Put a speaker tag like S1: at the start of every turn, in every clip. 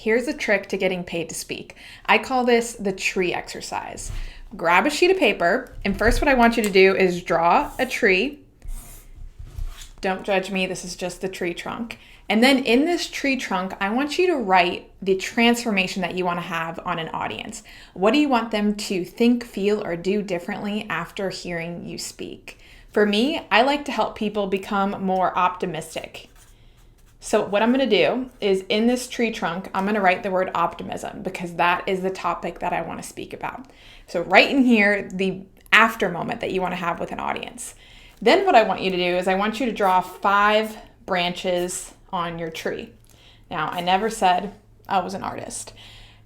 S1: here's a trick to getting paid to speak. I call this the tree exercise. Grab a sheet of paper, and first what I want you to do is draw a tree. Don't judge me, this is just the tree trunk. And then in this tree trunk, I want you to write the transformation that you want to have on an audience. What do you want them to think, feel, or do differently after hearing you speak? For me, I like to help people become more optimistic. So what I'm going to do is in this tree trunk, I'm going to write the word optimism because that is the topic that I want to speak about. So write in here the after moment that you want to have with an audience. Then what I want you to do is I want you to draw 5 branches on your tree. Now, I never said I was an artist.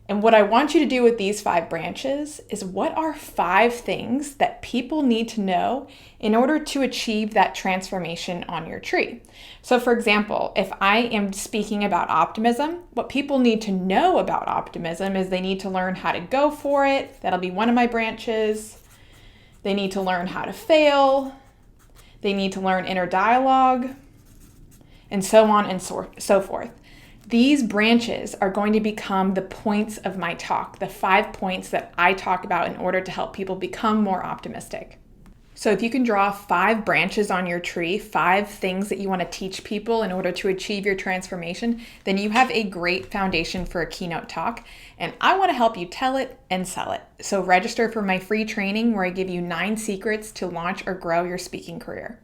S1: And what I want you to do with these 5 branches is what are 5 things that people need to know in order to achieve that transformation on your tree. So for example, if I am speaking about optimism, what people need to know about optimism is they need to learn how to go for it. That'll be one of my branches. They need to learn how to fail. They need to learn inner dialogue, and so on and so forth. These branches are going to become the points of my talk, the 5 points that I talk about in order to help people become more optimistic. So if you can draw 5 branches on your tree, 5 things that you want to teach people in order to achieve your transformation, then you have a great foundation for a keynote talk. And I want to help you tell it and sell it. So register for my free training where I give you 9 secrets to launch or grow your speaking career.